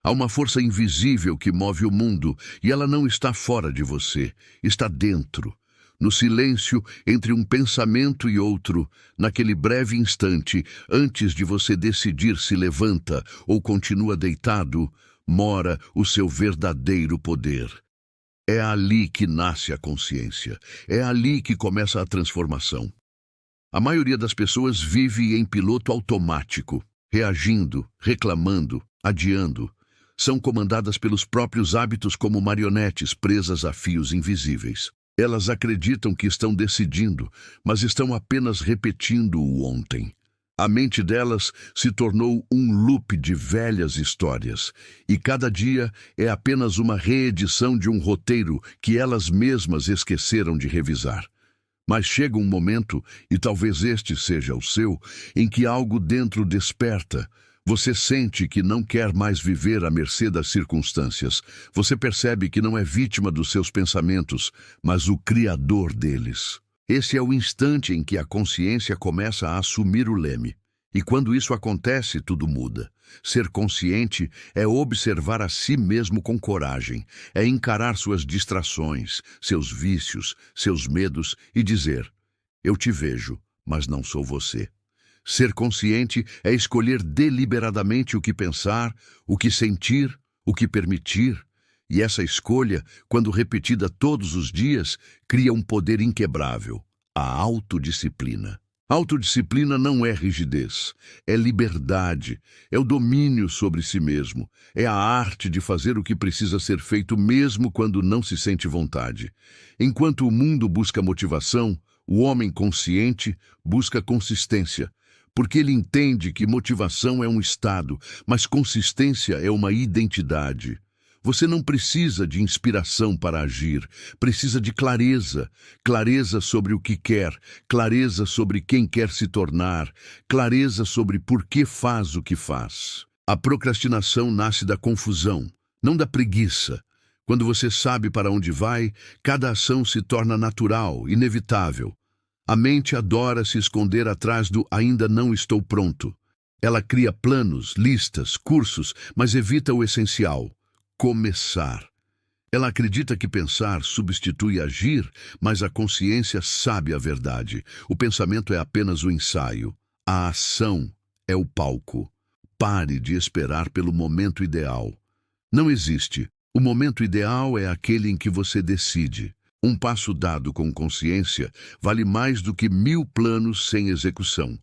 Há uma força invisível que move o mundo e ela não está fora de você, está dentro. No silêncio entre um pensamento e outro, naquele breve instante, antes de você decidir se levanta ou continua deitado, mora o seu verdadeiro poder. É ali que nasce a consciência, é ali que começa a transformação. A maioria das pessoas vive em piloto automático, reagindo, reclamando, adiando. São comandadas pelos próprios hábitos como marionetes presas a fios invisíveis. Elas acreditam que estão decidindo, mas estão apenas repetindo o ontem. A mente delas se tornou um loop de velhas histórias, e cada dia é apenas uma reedição de um roteiro que elas mesmas esqueceram de revisar. Mas chega um momento, e talvez este seja o seu, em que algo dentro desperta. Você sente que não quer mais viver à mercê das circunstâncias. Você percebe que não é vítima dos seus pensamentos, mas o criador deles. Esse é o instante em que a consciência começa a assumir o leme. E quando isso acontece, tudo muda. Ser consciente é observar a si mesmo com coragem, é encarar suas distrações, seus vícios, seus medos e dizer: eu te vejo, mas não sou você. Ser consciente é escolher deliberadamente o que pensar, o que sentir, o que permitir. E essa escolha, quando repetida todos os dias, cria um poder inquebrável: a autodisciplina. Autodisciplina não é rigidez, é liberdade, é o domínio sobre si mesmo, é a arte de fazer o que precisa ser feito mesmo quando não se sente vontade. Enquanto o mundo busca motivação, o homem consciente busca consistência, porque ele entende que motivação é um estado, mas consistência é uma identidade. Você não precisa de inspiração para agir, precisa de clareza. Clareza sobre o que quer, clareza sobre quem quer se tornar, clareza sobre por que faz o que faz. A procrastinação nasce da confusão, não da preguiça. Quando você sabe para onde vai, cada ação se torna natural, inevitável. A mente adora se esconder atrás do ainda não estou pronto. Ela cria planos, listas, cursos, mas evita o essencial: começar. Ela acredita que pensar substitui agir, mas a consciência sabe a verdade. O pensamento é apenas o ensaio. A ação é o palco. Pare de esperar pelo momento ideal. Não existe. O momento ideal é aquele em que você decide. Um passo dado com consciência vale mais do que 1000 planos sem execução.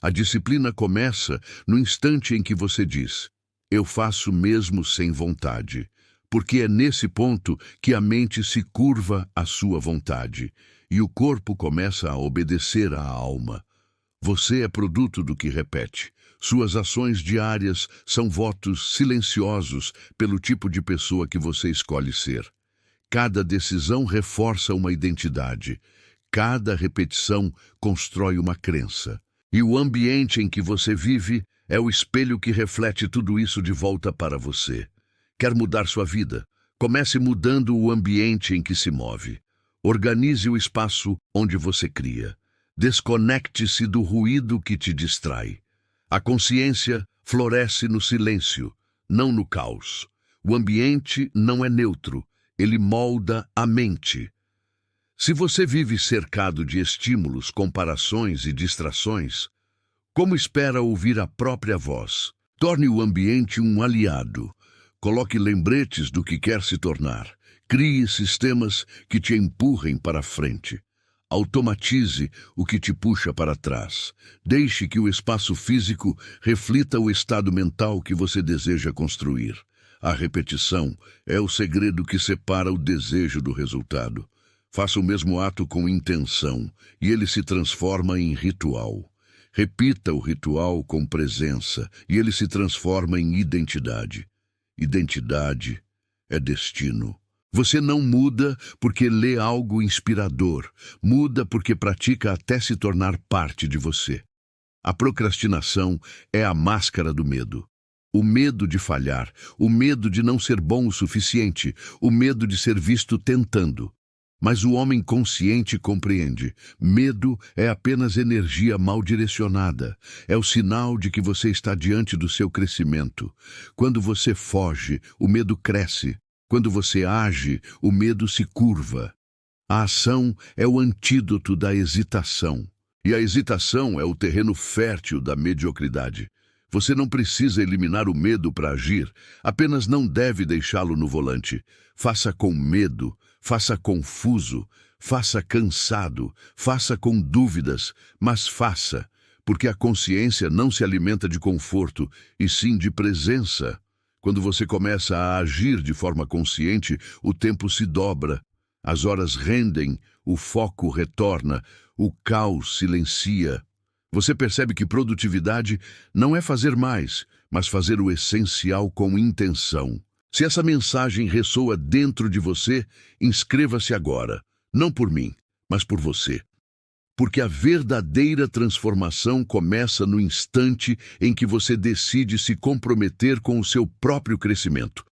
A disciplina começa no instante em que você diz: eu faço mesmo sem vontade, porque é nesse ponto que a mente se curva à sua vontade e o corpo começa a obedecer à alma. Você é produto do que repete. Suas ações diárias são votos silenciosos pelo tipo de pessoa que você escolhe ser. Cada decisão reforça uma identidade. Cada repetição constrói uma crença. E o ambiente em que você vive é o espelho que reflete tudo isso de volta para você. Quer mudar sua vida? Comece mudando o ambiente em que se move. Organize o espaço onde você cria. Desconecte-se do ruído que te distrai. A consciência floresce no silêncio, não no caos. O ambiente não é neutro. Ele molda a mente. Se você vive cercado de estímulos, comparações e distrações, como espera ouvir a própria voz? Torne o ambiente um aliado. Coloque lembretes do que quer se tornar. Crie sistemas que te empurrem para frente. Automatize o que te puxa para trás. Deixe que o espaço físico reflita o estado mental que você deseja construir. A repetição é o segredo que separa o desejo do resultado. Faça o mesmo ato com intenção e ele se transforma em ritual. Repita o ritual com presença e ele se transforma em identidade. Identidade é destino. Você não muda porque lê algo inspirador. Muda porque pratica até se tornar parte de você. A procrastinação é a máscara do medo. O medo de falhar, o medo de não ser bom o suficiente, o medo de ser visto tentando. Mas o homem consciente compreende. Medo é apenas energia mal direcionada. É o sinal de que você está diante do seu crescimento. Quando você foge, o medo cresce. Quando você age, o medo se curva. A ação é o antídoto da hesitação. E a hesitação é o terreno fértil da mediocridade. Você não precisa eliminar o medo para agir, apenas não deve deixá-lo no volante. Faça com medo, faça confuso, faça cansado, faça com dúvidas, mas faça, porque a consciência não se alimenta de conforto, e sim de presença. Quando você começa a agir de forma consciente, o tempo se dobra, as horas rendem, o foco retorna, o caos silencia. Você percebe que produtividade não é fazer mais, mas fazer o essencial com intenção. Se essa mensagem ressoa dentro de você, inscreva-se agora, não por mim, mas por você. Porque a verdadeira transformação começa no instante em que você decide se comprometer com o seu próprio crescimento.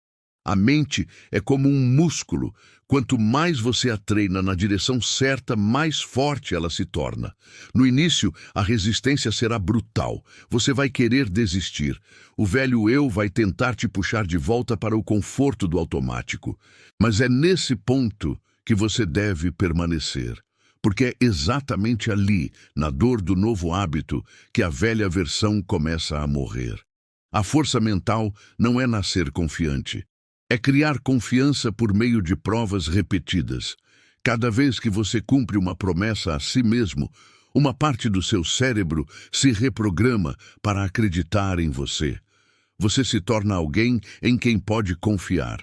A mente é como um músculo. Quanto mais você a treina na direção certa, mais forte ela se torna. No início, a resistência será brutal. Você vai querer desistir. O velho eu vai tentar te puxar de volta para o conforto do automático. Mas é nesse ponto que você deve permanecer. Porque é exatamente ali, na dor do novo hábito, que a velha versão começa a morrer. A força mental não é nascer confiante. É criar confiança por meio de provas repetidas. Cada vez que você cumpre uma promessa a si mesmo, uma parte do seu cérebro se reprograma para acreditar em você. Você se torna alguém em quem pode confiar.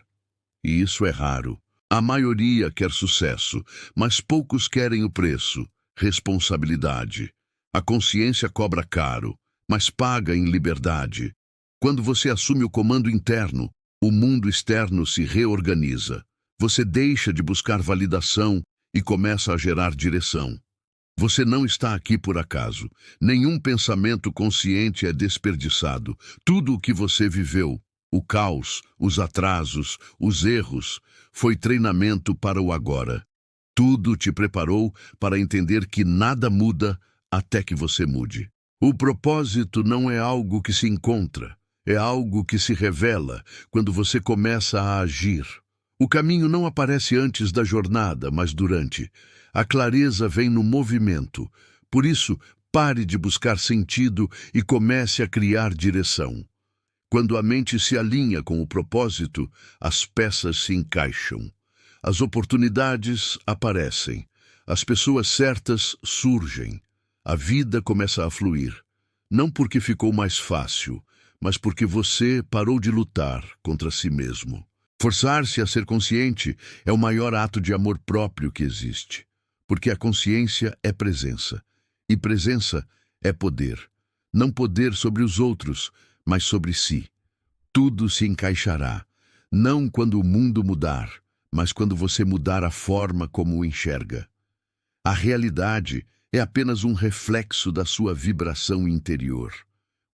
E isso é raro. A maioria quer sucesso, mas poucos querem o preço, responsabilidade. A consciência cobra caro, mas paga em liberdade. Quando você assume o comando interno, o mundo externo se reorganiza. Você deixa de buscar validação e começa a gerar direção. Você não está aqui por acaso. Nenhum pensamento consciente é desperdiçado. Tudo o que você viveu, o caos, os atrasos, os erros, foi treinamento para o agora. Tudo te preparou para entender que nada muda até que você mude. O propósito não é algo que se encontra. É algo que se revela quando você começa a agir. O caminho não aparece antes da jornada, mas durante. A clareza vem no movimento. Por isso, pare de buscar sentido e comece a criar direção. Quando a mente se alinha com o propósito, as peças se encaixam. As oportunidades aparecem. As pessoas certas surgem. A vida começa a fluir. Não porque ficou mais fácil, mas porque você parou de lutar contra si mesmo. Forçar-se a ser consciente é o maior ato de amor próprio que existe, porque a consciência é presença, e presença é poder. Não poder sobre os outros, mas sobre si. Tudo se encaixará, não quando o mundo mudar, mas quando você mudar a forma como o enxerga. A realidade é apenas um reflexo da sua vibração interior.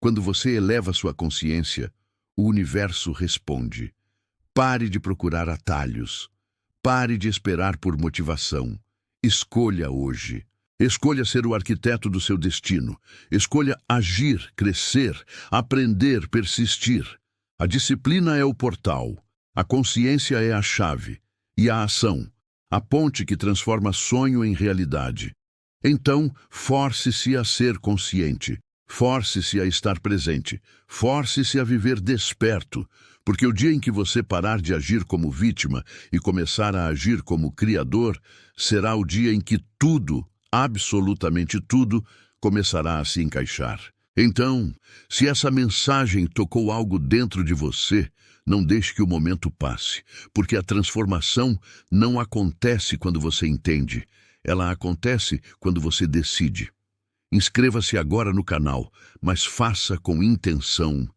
Quando você eleva sua consciência, o universo responde. Pare de procurar atalhos. Pare de esperar por motivação. Escolha hoje. Escolha ser o arquiteto do seu destino. Escolha agir, crescer, aprender, persistir. A disciplina é o portal. A consciência é a chave. E a ação, a ponte que transforma sonho em realidade. Então, force-se a ser consciente. Force-se a estar presente, force-se a viver desperto, porque o dia em que você parar de agir como vítima e começar a agir como criador, será o dia em que tudo, absolutamente tudo, começará a se encaixar. Então, se essa mensagem tocou algo dentro de você, não deixe que o momento passe, porque a transformação não acontece quando você entende, ela acontece quando você decide. Inscreva-se agora no canal, mas faça com intenção